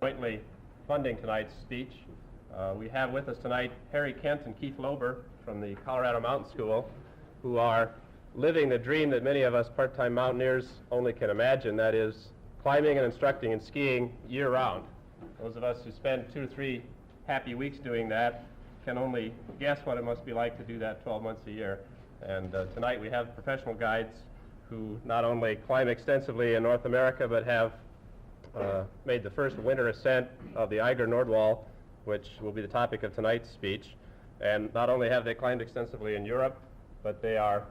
jointly funding tonight's speech. We have with us tonight Harry Kent and Keith Lober from the Colorado Mountain School, who are living the dream that many of us part-time mountaineers only can imagine, that is, climbing and instructing and skiing year-round. Those of us who spend 2 to 3 happy weeks doing that can only guess what it must be like to do that 12 months a year. And tonight we have professional guides who not only climb extensively in North America, but have made the first winter ascent of the Eiger Nordwall, which will be the topic of tonight's speech. And not only have they climbed extensively in Europe, but they are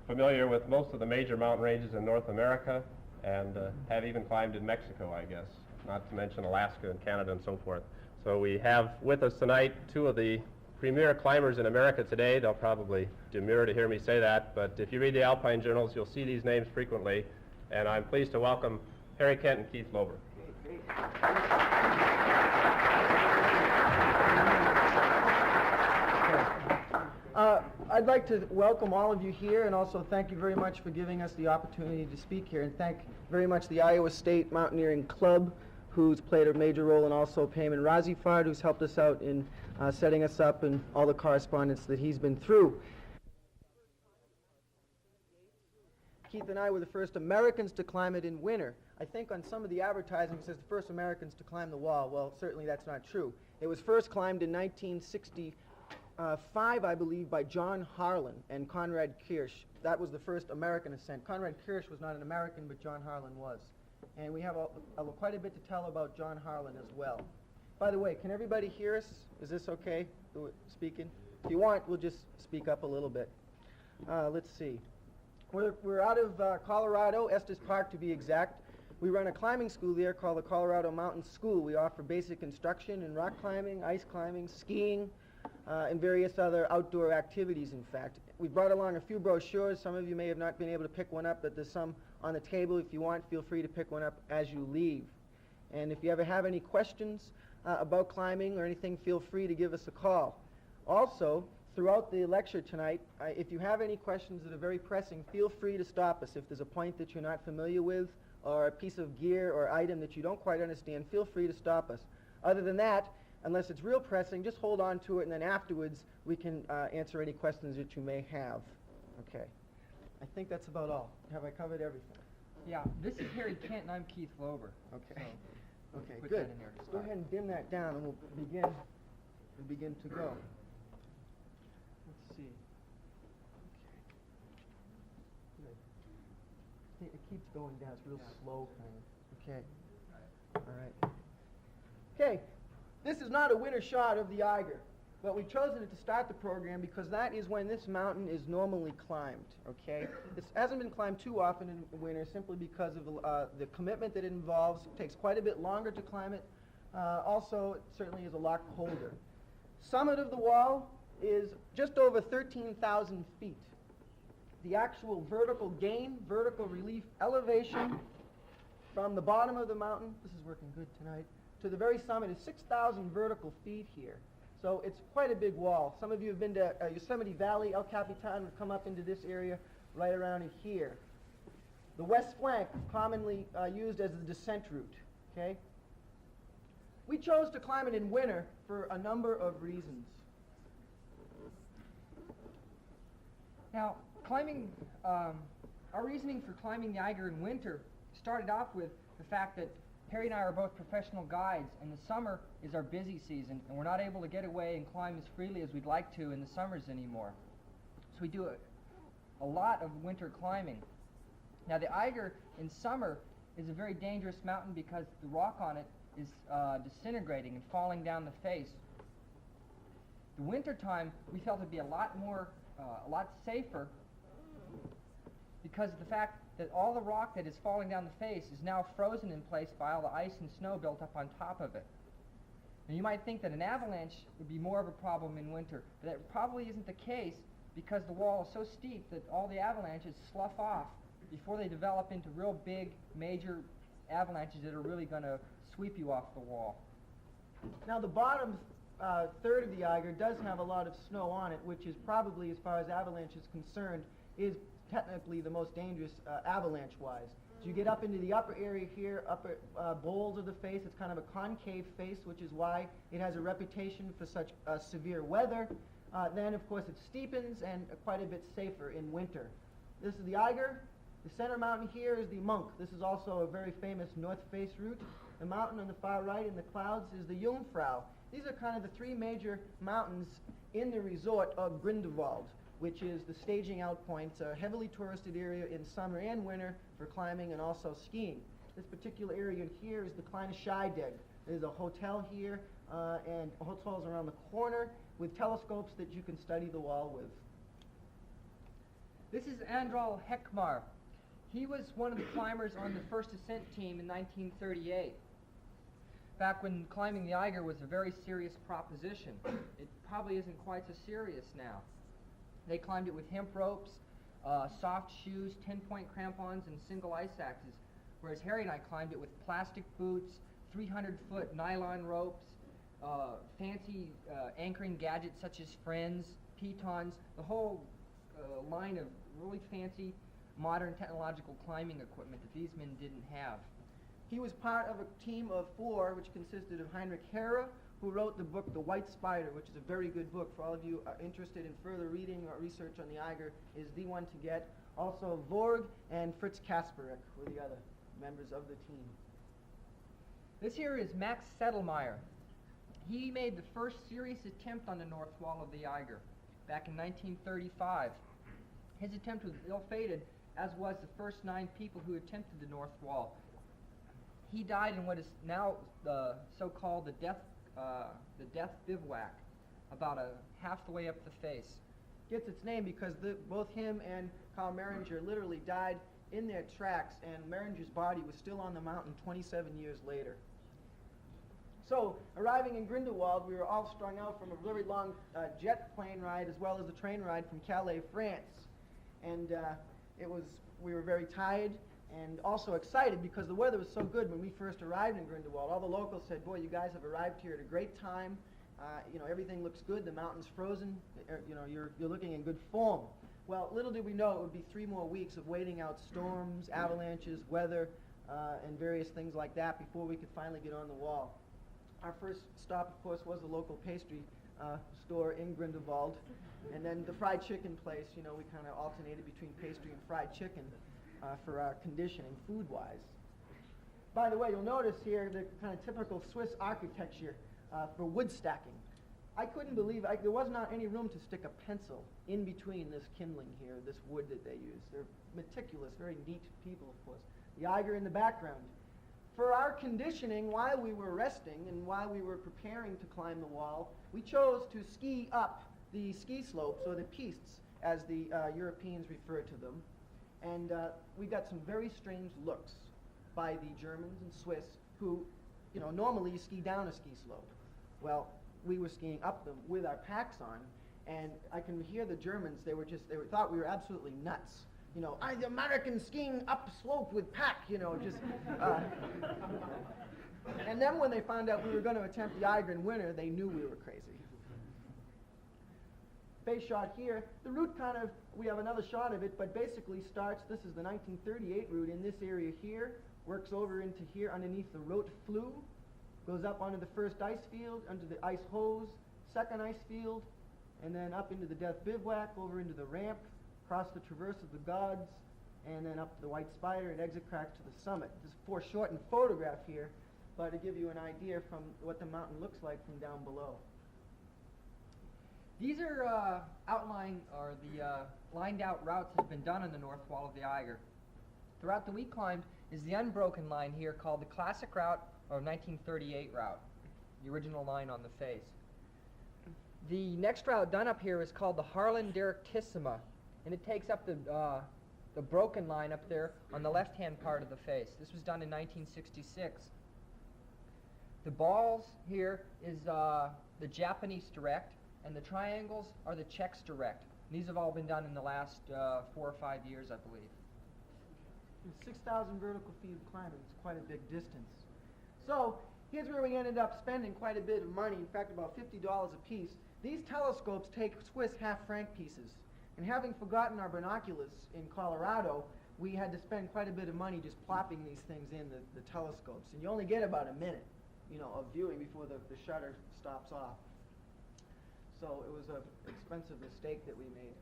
familiar with most of the major mountain ranges in North America and have even climbed in Mexico, I guess, not to mention Alaska and Canada and so forth. So we have with us tonight 2 of the premier climbers in America today. They'll probably demur to hear me say that, but if you read the Alpine journals, you'll see these names frequently. And I'm pleased to welcome Harry Kent and Keith Lober. I'd like to welcome all of you here and also thank you very much for giving us the opportunity to speak here, and thank very much the Iowa State Mountaineering Club, who's played a major role, and also Payman Razifard, who's helped us out in setting us up and all the correspondence that he's been through. Keith and I were the first Americans to climb it in winter. I think on some of the advertising it says the first Americans to climb the wall. Well, certainly that's not true. It was first climbed in 1965, I believe, by John Harlan and Conrad Kirsch. That was the first American ascent. Conrad Kirsch was not an American, but John Harlan was. And we have quite a bit to tell about John Harlan as well. By the way, can everybody hear us? Is this okay, speaking? If you want, we'll just speak up a little bit. Let's see. We're out of Colorado, Estes Park to be exact. We run a climbing school there called the Colorado Mountain School. We offer basic instruction in rock climbing, ice climbing, skiing, and various other outdoor activities, in fact. We brought along a few brochures. Some of you may have not been able to pick one up, but there's some on the table. If you want, feel free to pick one up as you leave. And if you ever have any questions about climbing or anything, feel free to give us a call. Also, throughout the lecture tonight, if you have any questions that are very pressing, feel free to stop us. If there's a point that you're not familiar with or a piece of gear or item that you don't quite understand, feel free to stop us. Other than that, unless it's real pressing, just hold on to it, and then afterwards we can answer any questions that you may have. Okay. I think that's about all. Have I covered everything? Yeah, this is Harry Kent, and I'm Keith Lober. Okay. So Okay, put good. that in there to Go start. ahead and dim that down, and we'll begin to go. Let's see. Okay. Good. It keeps going down. It's real slow, kind of. Okay. All right. Okay. This is not a winter shot of the Eiger, but we've chosen it to start the program because that is when this mountain is normally climbed, okay? This hasn't been climbed too often in winter simply because of the commitment that it involves. It takes quite a bit longer to climb it. Also, it certainly is a lot colder. Summit of the wall is just over 13,000 feet. The actual vertical gain, vertical relief elevation from the bottom of the mountain, this is working good tonight, to the very summit is 6,000 vertical feet here. So it's quite a big wall. Some of you have been to Yosemite Valley. El Capitan would come up into this area right around here. The west flank, commonly used as the descent route, okay? We chose to climb it in winter for a number of reasons. Now, climbing, our reasoning for climbing the Eiger in winter started off with the fact that Harry and I are both professional guides, and the summer is our busy season, and we're not able to get away and climb as freely as we'd like to in the summers anymore. So we do a lot of winter climbing. Now, the Eiger in summer is a very dangerous mountain because the rock on it is disintegrating and falling down the face. The winter time, we felt it'd be a lot safer because of the fact that all the rock that is falling down the face is now frozen in place by all the ice and snow built up on top of it. Now, you might think that an avalanche would be more of a problem in winter, but that probably isn't the case because the wall is so steep that all the avalanches slough off before they develop into real big, major avalanches that are really going to sweep you off the wall. Now, the bottom third of the Eiger does have a lot of snow on it, which is probably, as far as avalanche is concerned, is technically the most dangerous avalanche-wise. As you get up into the upper area here, upper bowls of the face, it's kind of a concave face, which is why it has a reputation for such severe weather. Then, of course, it steepens and quite a bit safer in winter. This is the Eiger. The center mountain here is the Monk. This is also a very famous north face route. The mountain on the far right in the clouds is the Jungfrau. These are kind of the three major mountains in the resort of Grindelwald, which is the staging out point. It's a heavily touristed area in summer and winter for climbing and also skiing. This particular area here is the Kleine Scheidegg. There's a hotel here and hotels around the corner with telescopes that you can study the wall with. This is Andral Heckmar. He was one of the climbers on the first ascent team in 1938. Back when climbing the Eiger was a very serious proposition. It probably isn't quite so serious now. They climbed it with hemp ropes, soft shoes, 10-point crampons, and single ice axes, whereas Harry and I climbed it with plastic boots, 300-foot nylon ropes, fancy anchoring gadgets such as Friends, pitons, the whole line of really fancy modern technological climbing equipment that these men didn't have. He was part of a team of 4, which consisted of Heinrich Herre, who wrote the book The White Spider, which is a very good book. For all of you interested in further reading or research on the Eiger, is the one to get. Also, Vorg and Fritz Kasperek were the other members of the team. This here is Max Sedlmeyer. He made the first serious attempt on the north wall of the Eiger back in 1935. His attempt was ill-fated, as was the first 9 people who attempted the north wall. He died in what is now the so-called the death bivouac, about half the way up the face. Gets its name because both him and Karl Meringer literally died in their tracks, and Meringer's body was still on the mountain 27 years later. So, arriving in Grindelwald, we were all strung out from a very long jet plane ride as well as a train ride from Calais, France. And we were very tired and also excited because the weather was so good when we first arrived in Grindelwald. All the locals said, boy, you guys have arrived here at a great time. Everything looks good. The mountain's frozen. You're looking in good form. Well, little did we know it would be 3 more weeks of waiting out storms, avalanches, weather, and various things like that before we could finally get on the wall. Our first stop, of course, was the local pastry store in Grindelwald. And then the fried chicken place, we kind of alternated between pastry and fried chicken for our conditioning food-wise. By the way, you'll notice here the kind of typical Swiss architecture for wood stacking. I couldn't believe there was not any room to stick a pencil in between this kindling here, this wood that they use. They're meticulous, very neat people, of course. The Eiger in the background. For our conditioning, while we were resting and while we were preparing to climb the wall, we chose to ski up the ski slopes, or the pistes, as the Europeans refer to them. And we got some very strange looks by the Germans and Swiss who, normally ski down a ski slope. Well, we were skiing up them with our packs on, and I can hear the Germans, they thought we were absolutely nuts. The Americans skiing up slope with pack, and then when they found out we were going to attempt the Eiger in winter, they knew we were crazy. Face shot here. The route we have another shot of it, but basically starts, this is the 1938 route in this area here, works over into here underneath the Rote Flue, goes up onto the first ice field, under the ice hose, second ice field, and then up into the Death Bivouac, over into the ramp, across the Traverse of the Gods, and then up to the White Spider and exit cracks to the summit. This is a foreshortened photograph here, but to give you an idea from what the mountain looks like from down below. These are lined out routes that have been done on the north wall of the Eiger. The route that we climbed is the unbroken line here called the classic route or 1938 route, the original line on the face. The next route done up here is called the Harlan Directissima, and it takes up the broken line up there on the left-hand part of the face. This was done in 1966. The balls here is the Japanese Direct, and the triangles are the Czechs Direct. These have all been done in the last 4 or 5 years, I believe. 6,000 vertical feet of climbing. It's quite a big distance. So here's where we ended up spending quite a bit of money, in fact about $50 a piece. These telescopes take Swiss half-franc pieces. And having forgotten our binoculars in Colorado, we had to spend quite a bit of money just plopping these things in the telescopes, and you only get about a minute, of viewing before the shutter stops off. So it was an expensive mistake that we made.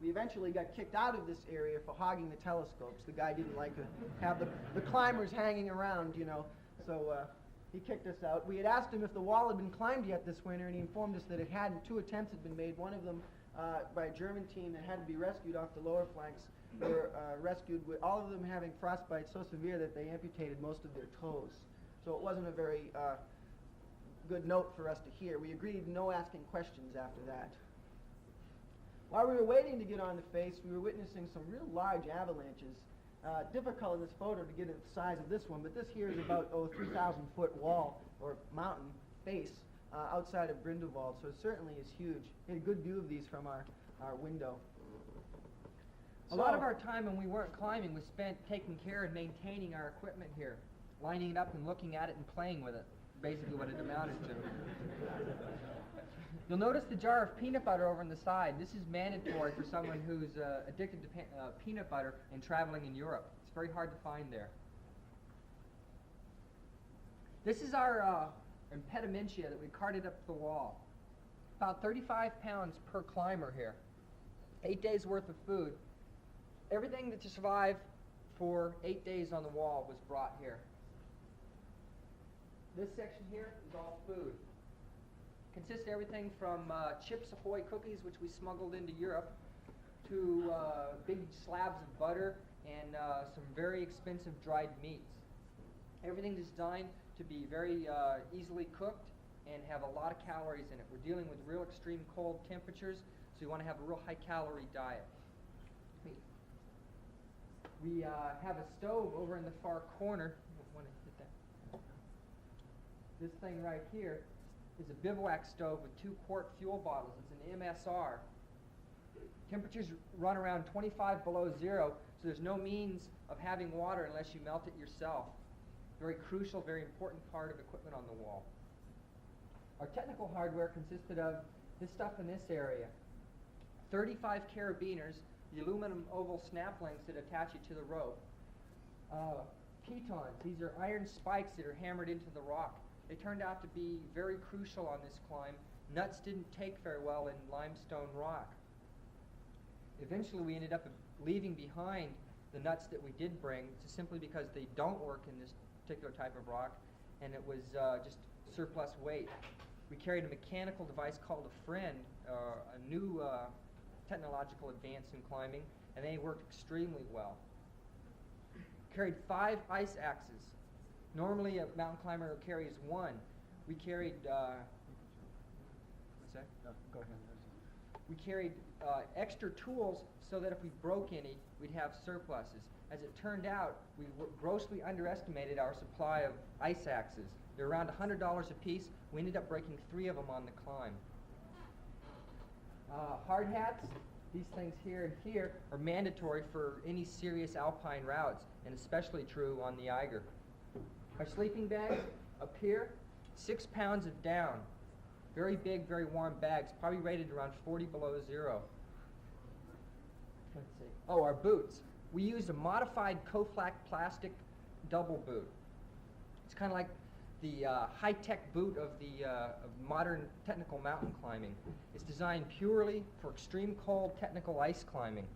We eventually got kicked out of this area for hogging the telescopes. The guy didn't like to have the climbers hanging around, so he kicked us out. We had asked him if the wall had been climbed yet this winter, and he informed us that it hadn't. 2 attempts had been made, one of them by a German team that had to be rescued off the lower flanks. They were rescued with all of them having frostbite so severe that they amputated most of their toes. So it wasn't a very good note for us to hear. We agreed no asking questions after that. While we were waiting to get on the face, we were witnessing some real large avalanches. Difficult in this photo to get at the size of this one, but this here is about 3,000-foot wall or mountain face outside of Grindelwald, so it certainly is huge. We had a good view of these from our window. A lot of our time when we weren't climbing was spent taking care and maintaining our equipment here, lining it up and looking at it and playing with it, basically what it amounted to. You'll notice the jar of peanut butter over on the side. This is mandatory for someone who's addicted to peanut butter and traveling in Europe. It's very hard to find there. This is our impedimenta that we carted up the wall. About 35 pounds per climber here. 8 days worth of food. Everything to survive for 8 days on the wall was brought here. This section here is all food. Consists of everything from Chips Ahoy cookies, which we smuggled into Europe, to big slabs of butter and some very expensive dried meats. Everything is designed to be very easily cooked and have a lot of calories in it. We're dealing with real extreme cold temperatures, so you want to have a real high-calorie diet. We have a stove over in the far corner. You want to hit that. This thing right here is a bivouac stove with 2-quart fuel bottles. It's an MSR. Temperatures run around 25 below zero, so there's no means of having water unless you melt it yourself. Very crucial, very important part of equipment on the wall. Our technical hardware consisted of this stuff in this area. 35 carabiners, the aluminum oval snap links that attach you to the rope. Pitons, these are iron spikes that are hammered into the rock. They turned out to be very crucial on this climb. Nuts didn't take very well in limestone rock. Eventually we ended up leaving behind the nuts that we did bring, simply because they don't work in this particular type of rock, and it was just surplus weight. We carried a mechanical device called a Friend, a new technological advance in climbing, and they worked extremely well. Carried 5 ice axes. Normally a mountain climber carries 1. We carried, what's that? No, go ahead. We carried extra tools so that if we broke any, we'd have surpluses. As it turned out, we grossly underestimated our supply of ice axes. They're around $100 a piece. We ended up breaking 3 of them on the climb. Hard hats, these things here and here, are mandatory for any serious alpine routes, and especially true on the Eiger. Our sleeping bags up here, 6 pounds of down. Very big, very warm bags, probably rated around 40 below zero. Let's see. Oh, our boots. We used a modified Koflak plastic double boot. It's kind of like the high-tech boot of the modern technical mountain climbing. It's designed purely for extreme cold technical ice climbing.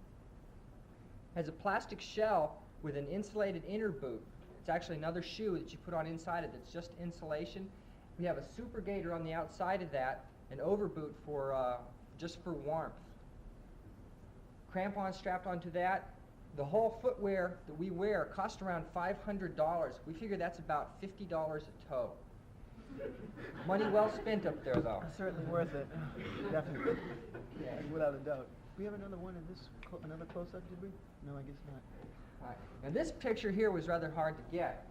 It has a plastic shell with an insulated inner boot. It's actually another shoe that you put on inside it that's just insulation. We have a super gaiter on the outside of that, an overboot for just for warmth. Crampons strapped onto that. The whole footwear that we wear costs around $500. We figure that's about $50 a toe. Money well spent up there, though. Certainly worth it. Definitely. Yeah, without a doubt. We have another one in this, another close-up, did we? No, I guess not. All right. Now this picture here was rather hard to get.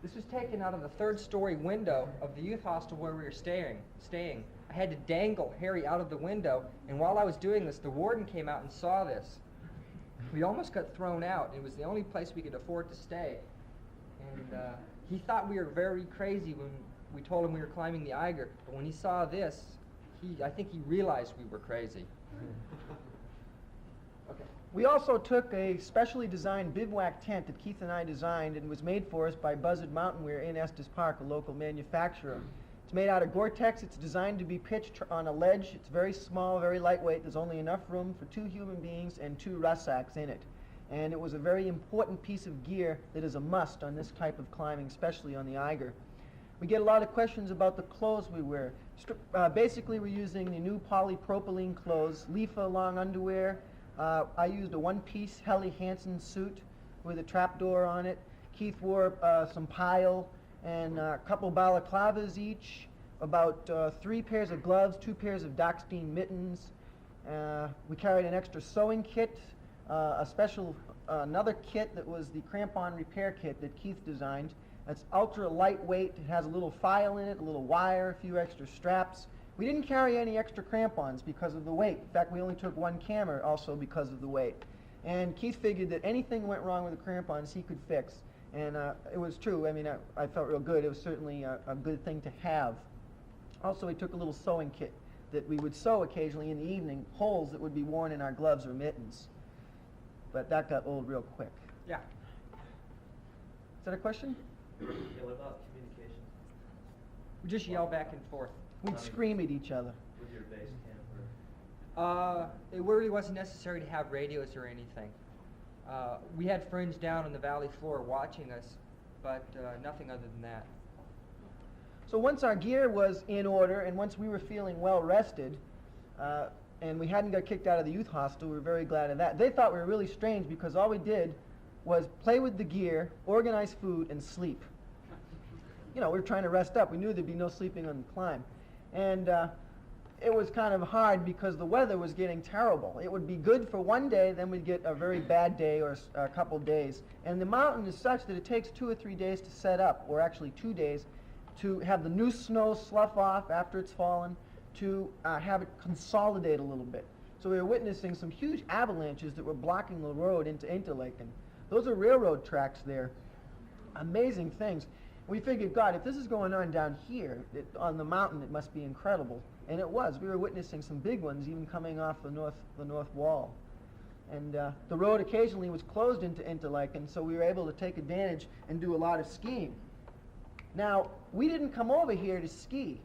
This was taken out of the 3rd-story window of the youth hostel where we were staying. I had to dangle Harry out of the window, and while I was doing this, the warden came out and saw this. We almost got thrown out. It was the only place we could afford to stay. And he thought we were very crazy when we told him we were climbing the Eiger, but when he saw this, I think he realized we were crazy. Okay. We also took a specially designed bivouac tent that Keith and I designed and was made for us by Buzzard Mountain Wear in Estes Park, a local manufacturer. It's made out of Gore-Tex. It's designed to be pitched on a ledge. It's very small, very lightweight. There's only enough room for 2 human beings and 2 rucksacks in it. And it was a very important piece of gear that is a must on this type of climbing, especially on the Eiger. We get a lot of questions about the clothes we wear. Basically, we're using the new polypropylene clothes, Lifa long underwear. I used a one-piece Helly Hansen suit with a trapdoor on it. Keith wore some pile and a couple balaclavas each, about 3 pairs of gloves, 2 pairs of Dockstein mittens. We carried an extra sewing kit, another kit that was the crampon repair kit that Keith designed. It's ultra lightweight. It has a little file in it, a little wire, a few extra straps. We didn't carry any extra crampons because of the weight. In fact, we only took 1 camera also because of the weight. And Keith figured that anything went wrong with the crampons he could fix. And it was true. I mean, I felt real good. It was certainly a good thing to have. Also, we took a little sewing kit that we would sew occasionally in the evening, holes that would be worn in our gloves or mittens. But that got old real quick. Yeah. Is that a question? Yeah, what about communication We just yell back and forth. We'd scream at each other. with your base camp? It really wasn't necessary to have radios or anything. We had friends down on the valley floor watching us, but nothing other than that. So once our gear was in order and once we were feeling well rested, and we hadn't got kicked out of the youth hostel, we were very glad of that. They thought we were really strange because all we did was play with the gear, organize food, and sleep. You know, we were trying to rest up. We knew there'd be no sleeping on the climb. And it was kind of hard because the weather was getting terrible. It would be good for one day, then we'd get a very bad day or a couple days. And the mountain is such that it takes 2 or 3 days to set up, or actually 2 days, to have the new snow slough off after it's fallen, to have it consolidate a little bit. So we were witnessing some huge avalanches that were blocking the road into Interlaken. Those are railroad tracks there. Amazing things. We figured, God, if this is going on down here on the mountain, it must be incredible. And it was. We were witnessing some big ones even coming off the north wall. And the road occasionally was closed into Interlaken, so we were able to take advantage and do a lot of skiing. Now, we didn't come over here to ski.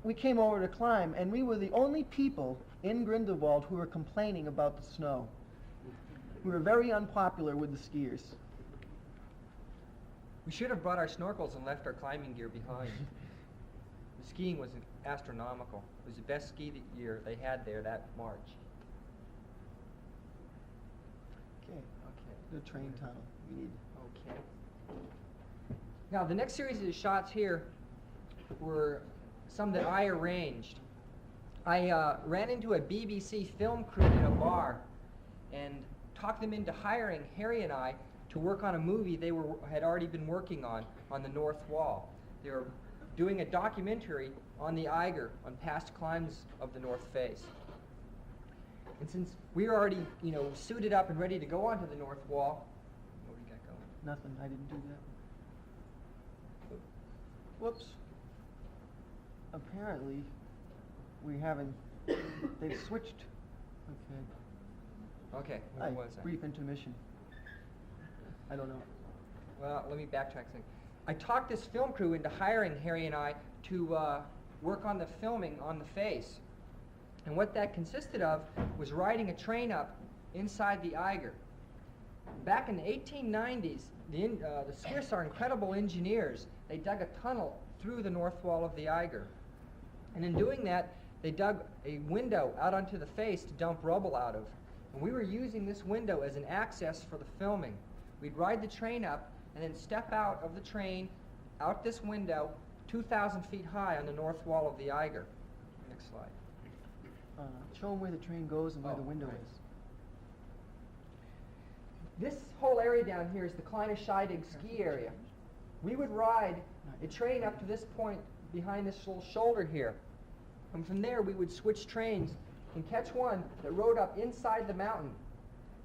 We came over to climb, and we were the only people in Grindelwald who were complaining about the snow. We were very unpopular with the skiers. We should have brought our snorkels and left our climbing gear behind. The skiing was astronomical. It was the best ski year they had there that March. Okay. Okay. The train tunnel. We need. Okay. Now, the next series of shots here were some that I arranged. I ran into a BBC film crew in a bar and talked them into hiring Harry and I to work on a movie they had already been working on the North Wall. They were doing a documentary on the Eiger, on past climbs of the North Face. And since we were already, suited up and ready to go onto the North Wall, what do you got going? Nothing. I didn't do that. Whoops. Apparently, they've switched. Okay. Okay, where was I? Brief intermission. I don't know. Well, let me backtrack a second. I talked this film crew into hiring Harry and I to work on the filming on the face. And what that consisted of was riding a train up inside the Eiger. Back in the 1890s, the Swiss are incredible engineers. They dug a tunnel through the north wall of the Eiger. And in doing that, they dug a window out onto the face to dump rubble out of. And we were using this window as an access for the filming. We'd ride the train up and then step out of the train, out this window, 2,000 feet high on the north wall of the Eiger. Next slide. Show them where the train goes and where the window right. is. This whole area down here is the Kleine Scheidegg ski area. We would ride a train up to this point behind this little shoulder here. And from there we would switch trains and catch one that rode up inside the mountain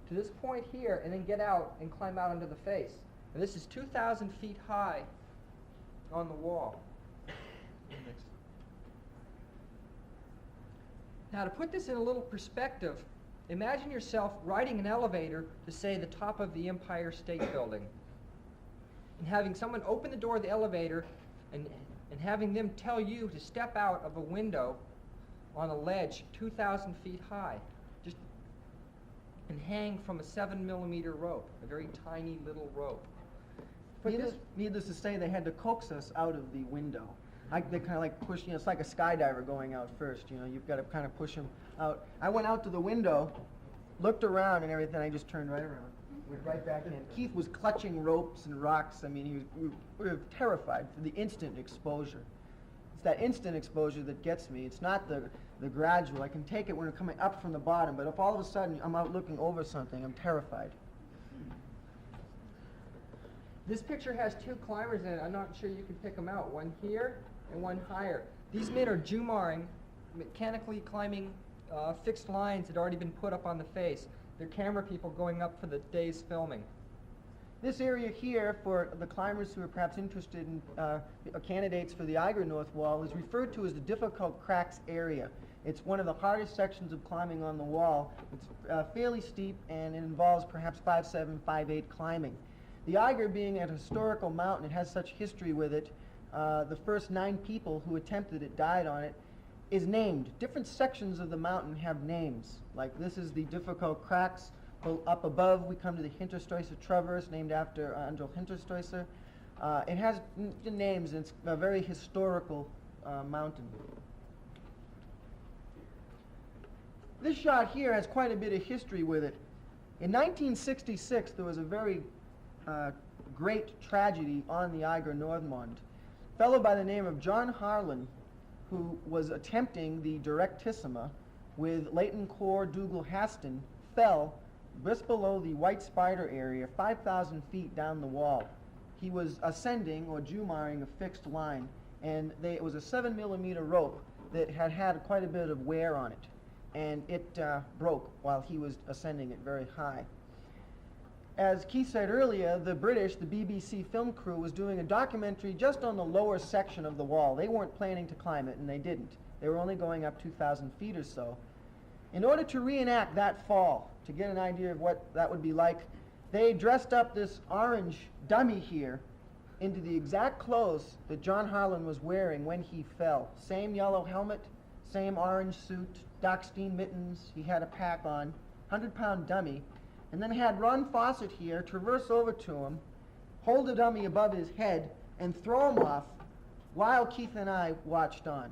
to this point here and then get out and climb out onto the face. And this is 2,000 feet high on the wall. Now, to put this in a little perspective, Imagine yourself riding an elevator to, say, the top of the Empire State Building, and having someone open the door of the elevator and having them tell you to step out of a window on a ledge 2,000 feet high, just and hang from a 7mm rope, a very tiny little rope. But Needless to say, they had to coax us out of the window. They kind of like push, it's like a skydiver going out first, you've got to kind of push them out. I went out to the window, looked around and everything, I just turned right around, went right back in. Keith was clutching ropes and rocks. I mean, we were terrified for the instant exposure. It's that instant exposure that gets me. It's not the gradual. I can take it when I'm coming up from the bottom, but if all of a sudden I'm out looking over something, I'm terrified. This picture has two climbers in it. I'm not sure you can pick them out. One here and one higher. These men are Jumaring, mechanically climbing fixed lines that had already been put up on the face. They're camera people going up for the day's filming. This area here, for the climbers who are perhaps interested in candidates for the Eiger North Wall, is referred to as the Difficult Cracks area. It's one of the hardest sections of climbing on the wall. It's fairly steep, and it involves perhaps 5'7", 5'8" climbing. The Eiger being a historical mountain, it has such history with it. The first 9 people who attempted it died on it, is named. Different sections of the mountain have names. Like this is the Difficult Cracks. Up above we come to the Hinterstoisser Traverse, named after André Hinterstoisser. It has names, and it's a very historical mountain. This shot here has quite a bit of history with it. In 1966, there was a very great tragedy on the Eiger Nordmond. A fellow by the name of John Harlan, who was attempting the Directissima with Leighton Core Dougal Haston, fell just below the White Spider area, 5,000 feet down the wall. He was ascending or Jumaring a fixed line, and it was a 7mm rope that had quite a bit of wear on it, and it broke while he was ascending it very high. As Keith said earlier, the British, the BBC film crew, was doing a documentary just on the lower section of the wall. They weren't planning to climb it, and they didn't. They were only going up 2,000 feet or so. In order to reenact that fall, to get an idea of what that would be like, they dressed up this orange dummy here into the exact clothes that John Harlan was wearing when he fell. Same yellow helmet, same orange suit, Dockstein mittens, he had a pack on, 100-pound dummy, and then had Ron Fawcett here traverse over to him, hold the dummy above his head, and throw him off while Keith and I watched on.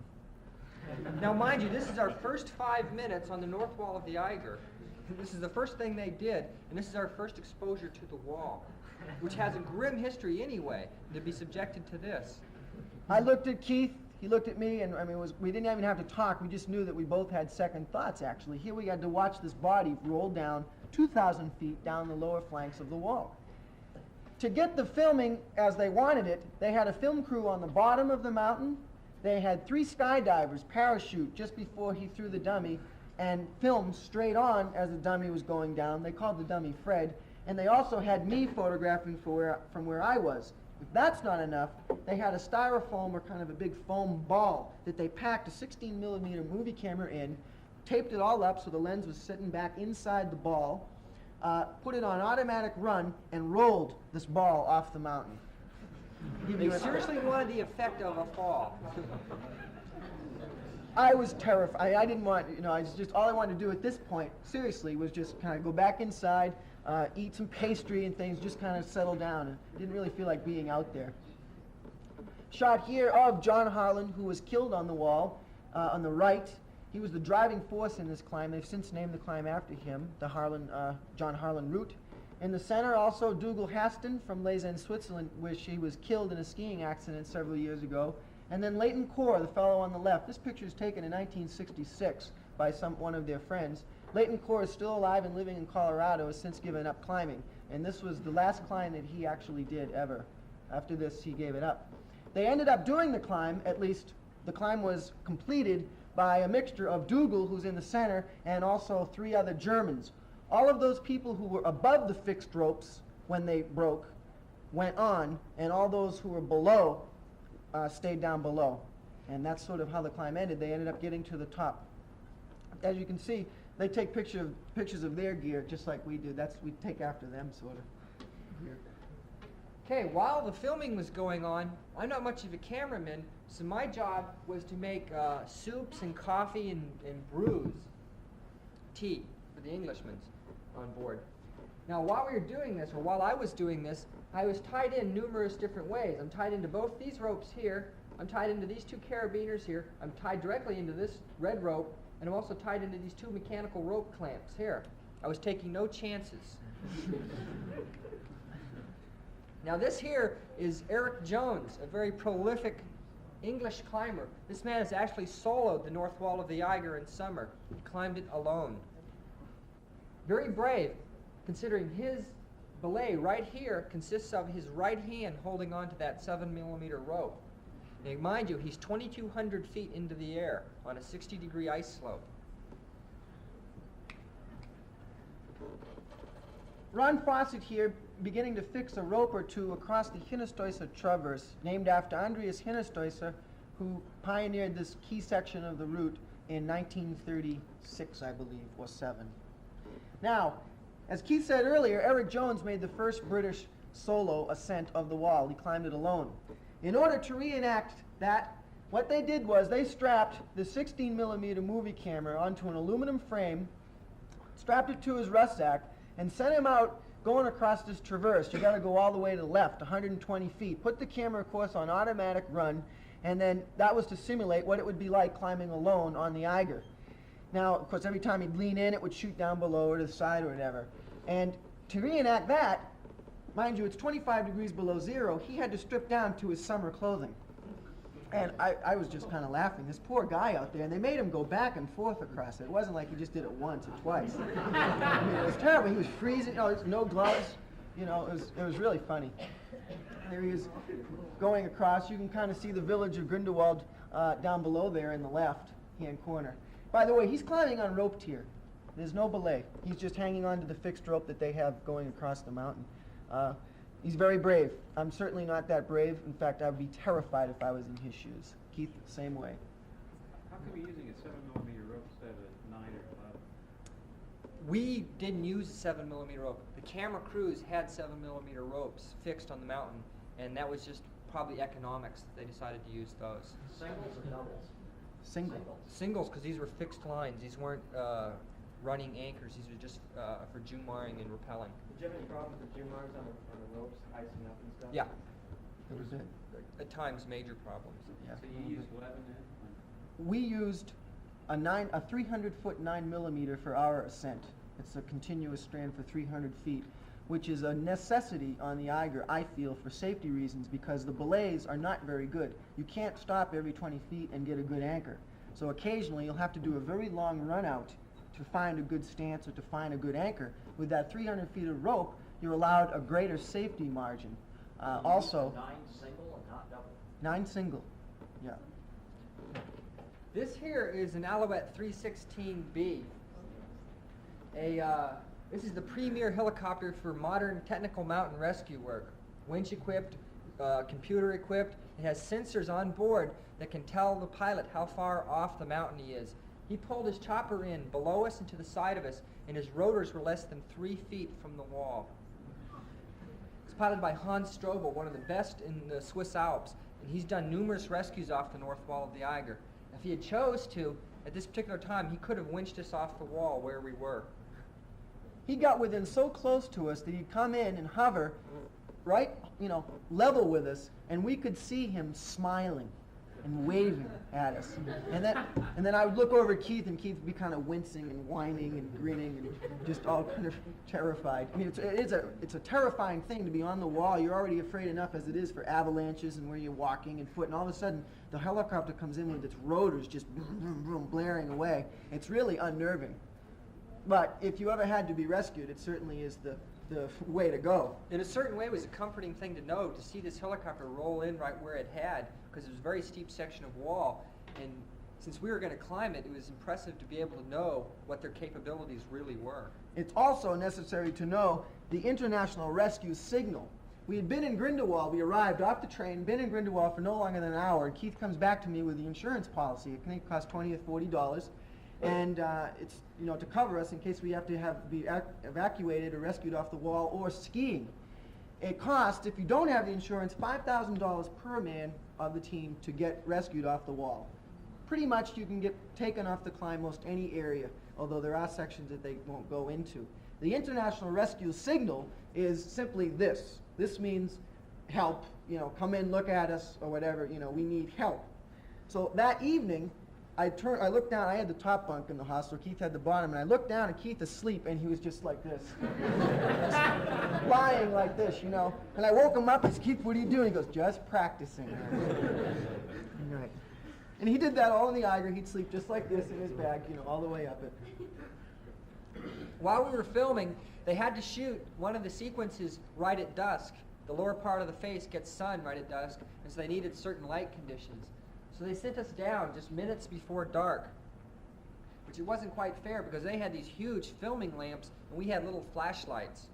Now, mind you, this is our first 5 minutes on the north wall of the Eiger. This is the first thing they did, and this is our first exposure to the wall, which has a grim history anyway, to be subjected to this. I looked at Keith, he looked at me, and I mean, we didn't even have to talk. We just knew that we both had second thoughts, actually. Here we had to watch this body roll down 2,000 feet down the lower flanks of the wall. To get the filming as they wanted it, they had a film crew on the bottom of the mountain. They had 3 skydivers parachute just before he threw the dummy and filmed straight on as the dummy was going down. They called the dummy Fred. And they also had me photographing from where I was. If that's not enough, they had a styrofoam or kind of a big foam ball that they packed a 16mm movie camera in, taped it all up so the lens was sitting back inside the ball, put it on automatic run, and rolled this ball off the mountain. They seriously wanted the effect of a fall. I was terrified. I didn't want, I was just, all I wanted to do at this point, seriously, was just kind of go back inside, eat some pastry and things, just kind of settle down, and didn't really feel like being out there. Shot here of John Harlan, who was killed on the wall, on the right. He was the driving force in this climb. They've since named the climb after him, the John Harlan route. In the center, also, Dougal Haston from Lausanne, Switzerland, which he was killed in a skiing accident several years ago. And then Leighton Core, the fellow on the left. This picture is taken in 1966 by one of their friends. Leighton Core is still alive and living in Colorado, has since given up climbing. And this was the last climb that he actually did ever. After this, he gave it up. They ended up doing the climb, at least the climb was completed by a mixture of Dougal, who's in the center, and also 3 other Germans. All of those people who were above the fixed ropes when they broke went on, and all those who were below stayed down below. And that's sort of how the climb ended. They ended up getting to the top. As you can see, They take pictures of their gear just like we do. We take after them, sort of. Here. Okay, while the filming was going on, I'm not much of a cameraman, so my job was to make soups and coffee and brews, tea for the Englishmen on board. Now, while we were doing this, or while I was doing this, I was tied in numerous different ways. I'm tied into both these ropes here. I'm tied into these 2 carabiners here. I'm tied directly into this red rope, and I'm also tied into these 2 mechanical rope clamps here. I was taking no chances. Now this here is Eric Jones, a very prolific English climber. This man has actually soloed the north wall of the Eiger in summer. He climbed it alone. Very brave, considering his belay right here consists of his right hand holding on to that 7mm rope. Now mind you, he's 2,200 feet into the air on a 60-degree ice slope. Ron Fawcett here, beginning to fix a rope or two across the Hinnerstoiser Traverse, named after Andreas Hinnerstoiser, who pioneered this key section of the route in 1936, I believe, or 7. Now, as Keith said earlier, Eric Jones made the first British solo ascent of the wall. He climbed it alone. In order to reenact that, what they did was they strapped the 16mm movie camera onto an aluminum frame, strapped it to his rucksack, and sent him out going across this traverse. You got to go all the way to the left, 120 feet. Put the camera, of course, on automatic run, and then that was to simulate what it would be like climbing alone on the Eiger. Now, of course, every time he'd lean in, it would shoot down below or to the side or whatever. And to reenact that, mind you, it's 25 degrees below zero, he had to strip down to his summer clothing. And I was just kind of laughing. This poor guy out there, and they made him go back and forth across it. It wasn't like he just did it once or twice. I mean, it was terrible. He was freezing. There's no gloves. It was really funny. There he is going across. You can kind of see the village of Grindelwald down below there in the left-hand corner. By the way, he's climbing on rope tier. There's no belay. He's just hanging on to the fixed rope that they have going across the mountain. He's very brave. I'm certainly not that brave. In fact, I'd be terrified if I was in his shoes. Keith, same way. How come you're using a 7mm rope instead of a 9 or 11? We didn't use a 7mm rope. The camera crews had 7mm ropes fixed on the mountain, and that was just probably economics. They decided to use those. Singles or doubles? Single. Singles, because these were fixed lines. These weren't running anchors. These were just for jumwaring and rappelling. Did you have any problems with jumars on the ropes, icing up and stuff? Yeah, That was it. at times major problems. Yeah. So you use 11 then? We used a 300-foot 9mm for our ascent. It's a continuous strand for 300 feet, which is a necessity on the Eiger, I feel, for safety reasons, because the belays are not very good. You can't stop every 20 feet and get a good anchor. So occasionally you'll have to do a very long run out to find a good stance or to find a good anchor. With that 300 feet of rope, you're allowed a greater safety margin. Also, 9 single and not double? 9 single, yeah. This here is an Alouette 316B. This is the premier helicopter for modern technical mountain rescue work. Winch equipped, computer equipped. It has sensors on board that can tell the pilot how far off the mountain he is. He pulled his chopper in below us and to the side of us, and his rotors were less than 3 feet from the wall. It's piloted by Hans Strobel, one of the best in the Swiss Alps, and he's done numerous rescues off the north wall of the Eiger. If he had chose to, at this particular time, he could have winched us off the wall where we were. He got within so close to us that he'd come in and hover right, level with us, and we could see him smiling and waving at us. And then I would look over at Keith, and Keith would be kind of wincing and whining and grinning and just all kind of terrified. I mean, it's a terrifying thing to be on the wall. You're already afraid enough as it is for avalanches and where you're walking and foot, and all of a sudden the helicopter comes in with its rotors just blaring away. It's really unnerving. But if you ever had to be rescued, it certainly is the way to go. In a certain way, it was a comforting thing to know, to see this helicopter roll in right where it had, because it was a very steep section of wall, and since we were going to climb it, it was impressive to be able to know what their capabilities really were. It's also necessary to know the international rescue signal. We had been in Grindelwald. We arrived off the train, been in Grindelwald for no longer than an hour, and Keith comes back to me with the insurance policy. It cost $20 or $40. and it's, you know, to cover us in case we have to be evacuated or rescued off the wall, or skiing. It costs, if you don't have the insurance, $5,000 per man of the team to get rescued off the wall. Pretty much you can get taken off the climb most any area, although there are sections that they won't go into. The international rescue signal is simply this. This means help, you know, come in, look at us, or whatever, you know, we need help. So that evening, I looked down, I had the top bunk in the hostel, Keith had the bottom, and I looked down and Keith asleep, and he was just like this. Lying like this, you know. And I woke him up, I said, Keith, what are you doing? He goes, just practicing. Right. And he did that all in the Eiger. He'd sleep just like this in his bag, you know, all the way up it. While we were filming, they had to shoot one of the sequences right at dusk. The lower part of the face gets sun right at dusk, and so they needed certain light conditions. So they sent us down just minutes before dark, which it wasn't quite fair because they had these huge filming lamps and we had little flashlights.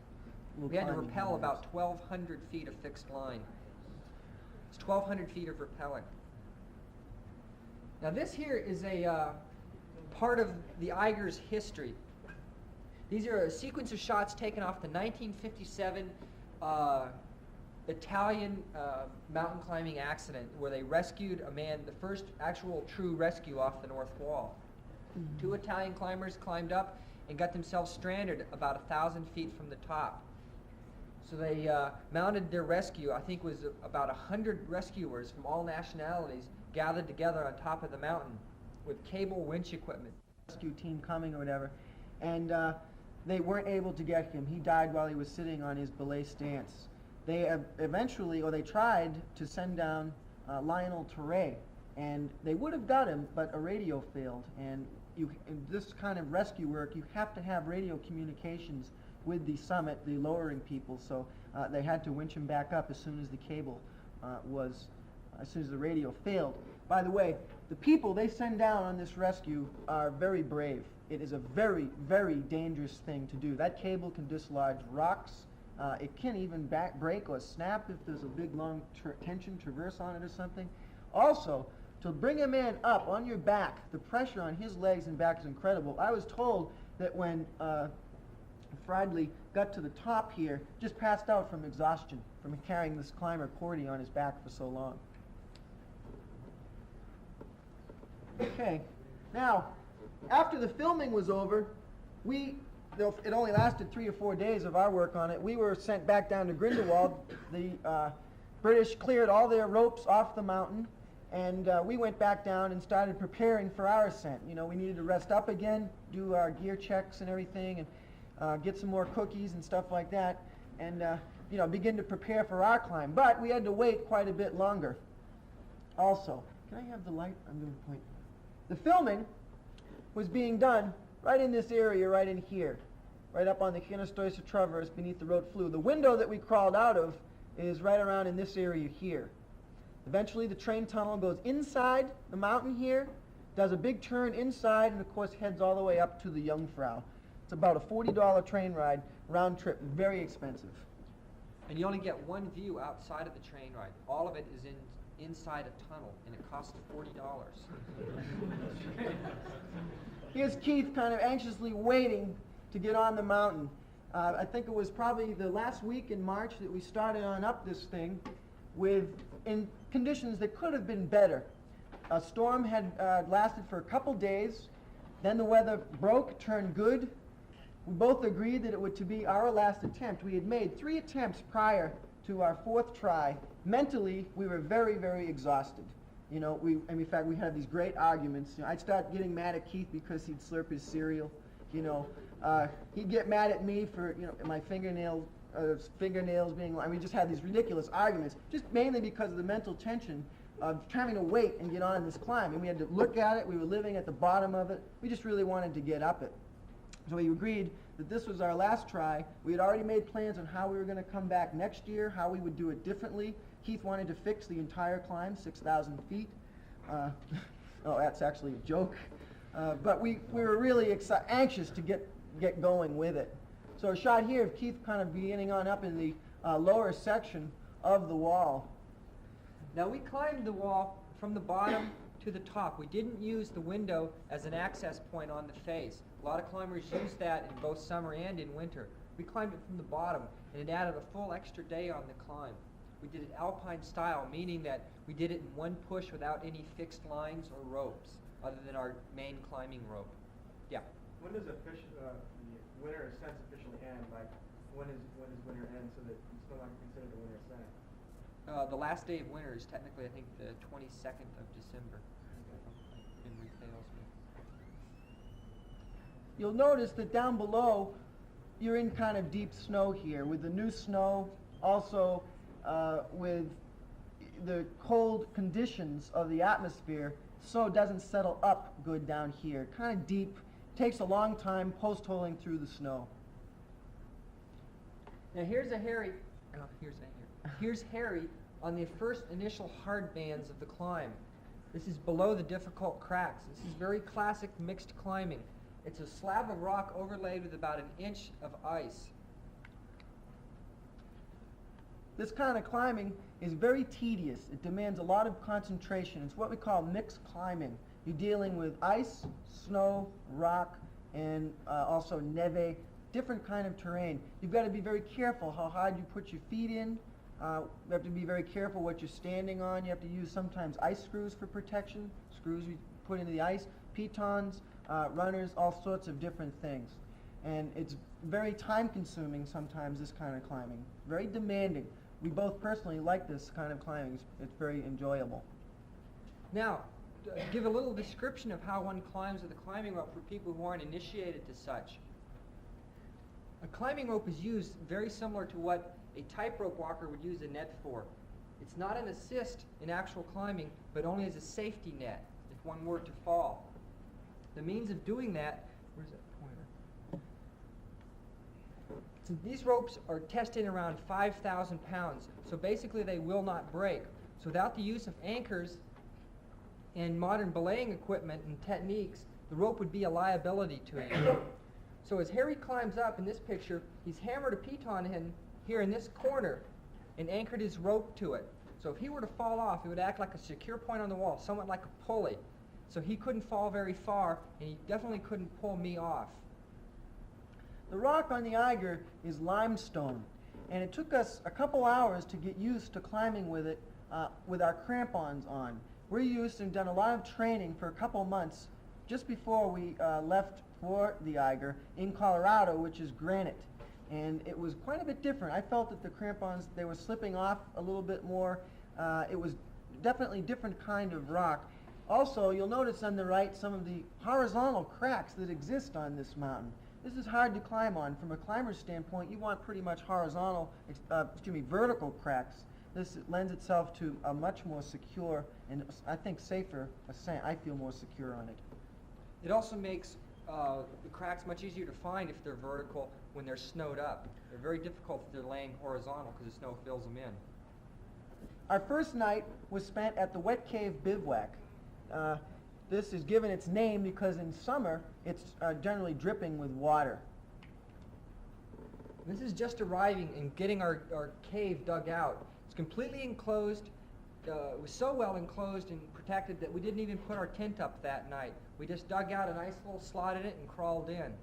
We had to rappel about 1,200 feet of fixed line. It's 1,200 feet of rappelling. Now this here is a part of the Eiger's history. These are a sequence of shots taken off the 1957 Italian mountain climbing accident where they rescued a man, the first actual true rescue off the North Wall. Mm-hmm. 2 Italian climbers climbed up and got themselves stranded about 1,000 feet from the top. So they mounted their rescue. I think it was about 100 rescuers from all nationalities gathered together on top of the mountain with cable winch equipment. Rescue team coming or whatever, and they weren't able to get him. He died while he was sitting on his belay stance. They eventually, or they tried to send down Lionel Terray, and they would have got him, but a radio failed. And in this kind of rescue work, you have to have radio communications with the summit, the lowering people, so they had to winch him back up as soon as the cable as soon as the radio failed. By the way, the people they send down on this rescue are very brave. It is a very, very dangerous thing to do. That cable can dislodge rocks. It can even break or snap if there's a big long tension traverse on it or something. Also, to bring a man up on your back, the pressure on his legs and back is incredible. I was told that when Fridley got to the top here, just passed out from exhaustion from carrying this climber Cordy on his back for so long. Okay, now, after the filming was over, it only lasted 3 or 4 days of our work on it. We were sent back down to Grindelwald. The British cleared all their ropes off the mountain, and we went back down and started preparing for our ascent. You know, we needed to rest up again, do our gear checks and everything, and get some more cookies and stuff like that, and you know, begin to prepare for our climb. But we had to wait quite a bit longer. Also, can I have the light? I'm going to point. The filming was being done right in this area, right in here, right up on the Kinastoisa Traverse beneath the road flue. The window that we crawled out of is right around in this area here. Eventually the train tunnel goes inside the mountain here, does a big turn inside, and of course heads all the way up to the Jungfrau. It's about a $40 train ride, round trip, very expensive. And you only get one view outside of the train ride. All of it is inside a tunnel, and it costs $40. Here's Keith kind of anxiously waiting to get on the mountain. I think it was probably the last week in March that we started on up this thing in conditions that could have been better. A storm had lasted for a couple days. Then the weather broke, turned good. We both agreed that it would to be our last attempt. We had made 3 attempts prior to our 4th try. Mentally, we were very, very exhausted. You know, in fact, we had these great arguments. You know, I'd start getting mad at Keith because he'd slurp his cereal. You know, he'd get mad at me for, you know, my fingernails being, we just had these ridiculous arguments, just mainly because of the mental tension of having to wait and get on this climb. And we had to look at it. We were living at the bottom of it. We just really wanted to get up it. So we agreed that this was our last try. We had already made plans on how we were going to come back next year, how we would do it differently. Keith wanted to fix the entire climb, 6,000 feet. Oh, that's actually a joke. But we were really anxious to get going with it. So a shot here of Keith kind of beginning on up in the lower section of the wall. Now we climbed the wall from the bottom to the top. We didn't use the window as an access point on the face. A lot of climbers use that in both summer and in winter. We climbed it from the bottom, and it added a full extra day on the climb. We did it alpine style, meaning that we did it in one push without any fixed lines or ropes, other than our main climbing rope. Yeah. When does the winter ascents officially end? Like, when does winter end so that it's no longer considered a winter ascent? The last day of winter is technically, I think, the 22nd of December. Memory fails me. You'll notice that down below, you're in kind of deep snow here. With the new snow, also with the cold conditions of the atmosphere, snow doesn't settle up good down here. Kind of deep, takes a long time post-holing through the snow. Now here's Harry on the first initial hard bands of the climb. This is below the difficult cracks. This is very classic mixed climbing. It's a slab of rock overlaid with about an inch of ice. This kind of climbing is very tedious. It demands a lot of concentration. It's what we call mixed climbing. You're dealing with ice, snow, rock, and also neve, different kind of terrain. You've got to be very careful how hard you put your feet in. You have to be very careful what you're standing on. You have to use sometimes ice screws for protection, screws we put into the ice, pitons, runners, all sorts of different things. And it's very time-consuming sometimes, this kind of climbing. Very demanding. We both personally like this kind of climbing. It's very enjoyable. Now, give a little description of how one climbs with a climbing rope for people who aren't initiated to such. A climbing rope is used very similar to what a tightrope walker would use a net for. It's not an assist in actual climbing, but only as a safety net if one were to fall. The means of doing that, where's that pointer? So these ropes are tested around 5,000 pounds, so basically they will not break. So without the use of anchors and modern belaying equipment and techniques, the rope would be a liability to him. So as Harry climbs up in this picture, he's hammered a piton in here in this corner and anchored his rope to it. So if he were to fall off, it would act like a secure point on the wall, somewhat like a pulley. So he couldn't fall very far, and he definitely couldn't pull me off. The rock on the Eiger is limestone, and it took us a couple hours to get used to climbing with it with our crampons on. We're used and done a lot of training for a couple months just before we left for the Eiger in Colorado, which is granite. And it was quite a bit different. I felt that the crampons, they were slipping off a little bit more. It was definitely a different kind of rock. Also, you'll notice on the right some of the horizontal cracks that exist on this mountain. This is hard to climb on. From a climber's standpoint, you want pretty much vertical cracks. This lends itself to a much more secure and I think safer ascent. I feel more secure on it. It also makes the cracks much easier to find if they're vertical when they're snowed up. They're very difficult if they're laying horizontal because the snow fills them in. Our first night was spent at the Wet Cave Bivouac. This is given its name because in summer it's generally dripping with water. This is just arriving and getting our cave dug out. It's completely enclosed. It was so well enclosed and protected that we didn't even put our tent up that night. We just dug out a nice little slot in it and crawled in.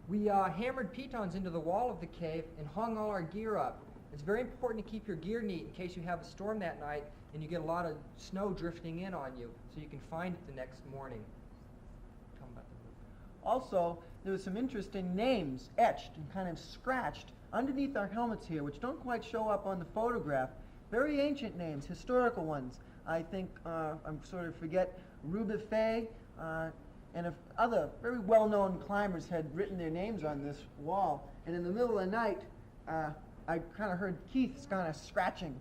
We hammered pitons into the wall of the cave and hung all our gear up. It's very important to keep your gear neat in case you have a storm that night and you get a lot of snow drifting in on you, so you can find it the next morning. Tell 'em about the roof. Also, there was some interesting names etched and kind of scratched underneath our helmets here, which don't quite show up on the photograph. Very ancient names, historical ones. I think, I'm sort of forget, Rubefe, and other very well-known climbers had written their names on this wall. And in the middle of the night, I kind of heard Keith kind of scratching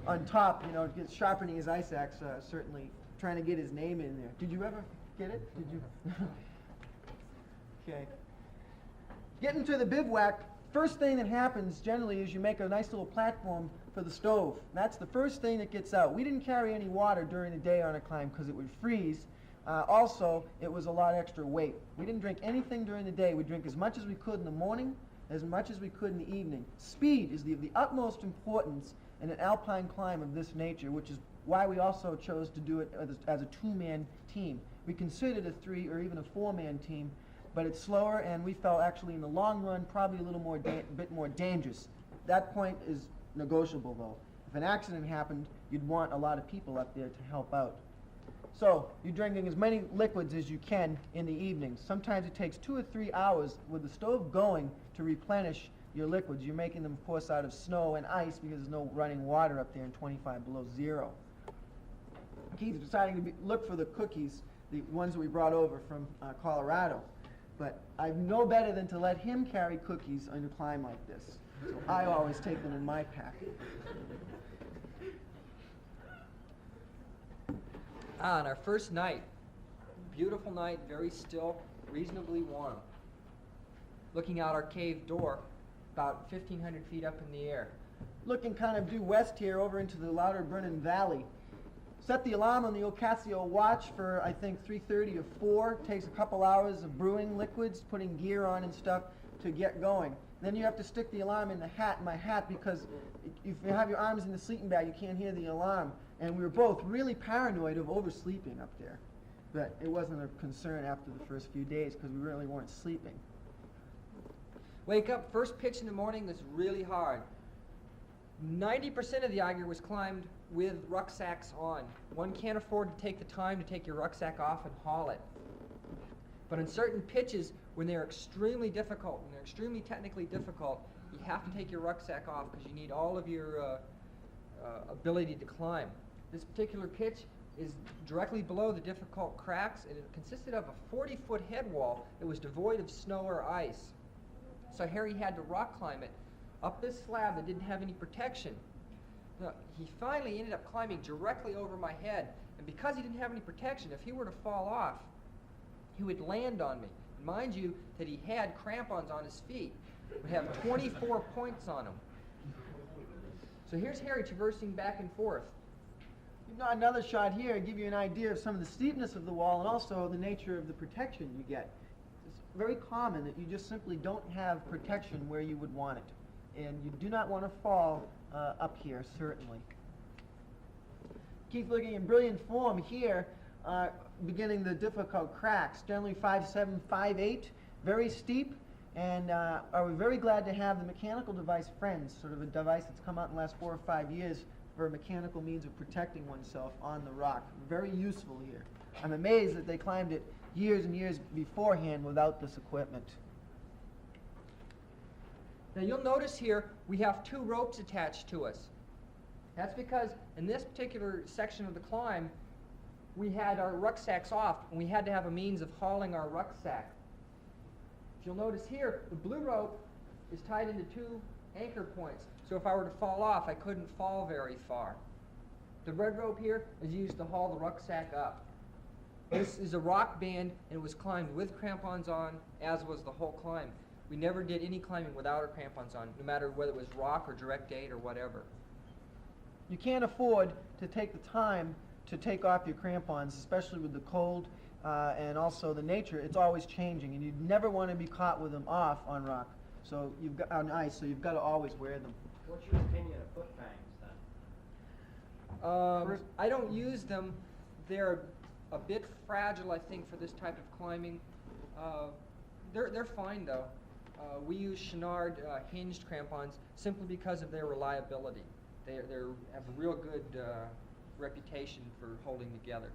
on top, sharpening his ice axe, certainly trying to get his name in there. Did you ever get it? Did you? Okay. Getting to the bivouac, first thing that happens generally is you make a nice little platform for the stove. That's the first thing that gets out. We didn't carry any water during the day on a climb because it would freeze. Also, it was a lot extra weight. We didn't drink anything during the day. We drink as much as we could in the morning, as much as we could in the evening. Speed is of the utmost importance, in an alpine climb of this nature, which is why we also chose to do it as a two-man team. We considered a 3 or even a 4-man team, but it's slower, and we felt actually in the long run probably a little more bit more dangerous. That point is negotiable, though. If an accident happened, you'd want a lot of people up there to help out. So you're drinking as many liquids as you can in the evenings. Sometimes it takes 2 or 3 hours with the stove going to replenish your liquids. You're making them, of course, out of snow and ice because there's no running water up there in 25 below zero. Keith's deciding to look for the cookies, the ones that we brought over from Colorado. But I know better than to let him carry cookies on a climb like this. So I always take them in my pack. On our first night, beautiful night, very still, reasonably warm. Looking out our cave door, about 1,500 feet up in the air. Looking kind of due west here over into the Lauterbrunnen Valley. Set the alarm on the Ocasio watch for, I think, 3:30 or 4. Takes a couple hours of brewing liquids, putting gear on and stuff to get going. Then you have to stick the alarm in my hat, because if you have your arms in the sleeping bag, you can't hear the alarm. And we were both really paranoid of oversleeping up there. But it wasn't a concern after the first few days because we really weren't sleeping. Wake up, first pitch in the morning was really hard. 90% of the Eiger was climbed with rucksacks on. One can't afford to take the time to take your rucksack off and haul it. But on certain pitches, when they're extremely difficult, when they're extremely technically difficult, you have to take your rucksack off because you need all of your ability to climb. This particular pitch is directly below the difficult cracks, and it consisted of a 40-foot head wall that was devoid of snow or ice. So Harry had to rock climb it up this slab that didn't have any protection. Now, he finally ended up climbing directly over my head, and because he didn't have any protection, if he were to fall off, he would land on me. And mind you that he had crampons on his feet. He would have 24 points on him. So here's Harry traversing back and forth. You've got another shot here to give you an idea of some of the steepness of the wall and also the nature of the protection you get. It's very common that you just simply don't have protection where you would want it. And you do not want to fall up here, certainly. Keith looking in brilliant form here, beginning the difficult cracks, generally 5.7, 5.8, very steep. And are we very glad to have the mechanical device Friends, sort of a device that's come out in the last 4 or 5 years for a mechanical means of protecting oneself on the rock. Very useful here. I'm amazed that they climbed it years and years beforehand without this equipment. Now you'll notice here we have 2 ropes attached to us. That's because in this particular section of the climb, we had our rucksacks off, and we had to have a means of hauling our rucksack. If you'll notice here, the blue rope is tied into 2 anchor points. So if I were to fall off, I couldn't fall very far. The red rope here is used to haul the rucksack up. This is a rock band, and it was climbed with crampons on, as was the whole climb. We never did any climbing without our crampons on, no matter whether it was rock or direct aid or whatever. You can't afford to take the time to take off your crampons, especially with the cold and also the nature. It's always changing, and you never want to be caught with them off on rock. So you've got on ice, so you've got to always wear them. What's your opinion of foot fangs then? I don't use them. They're a bit fragile, I think, for this type of climbing. They're fine though. We use Chouinard hinged crampons simply because of their reliability. They have a real good reputation for holding together.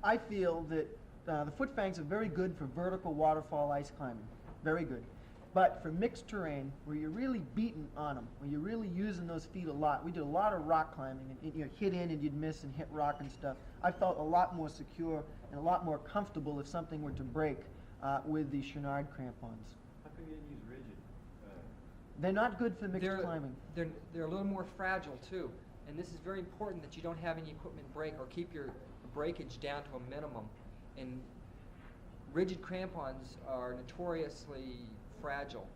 I feel that the foot fangs are very good for vertical waterfall ice climbing. Very good. But for mixed terrain, where you're really beaten on them, where you're really using those feet a lot, we did a lot of rock climbing, and you hit in and you'd miss and hit rock and stuff. I felt a lot more secure and a lot more comfortable if something were to break with the Chouinard crampons. How come you didn't use rigid? They're not good for mixed climbing. They're a little more fragile too, and this is very important that you don't have any equipment break or keep your breakage down to a minimum. And rigid crampons are notoriously fragile.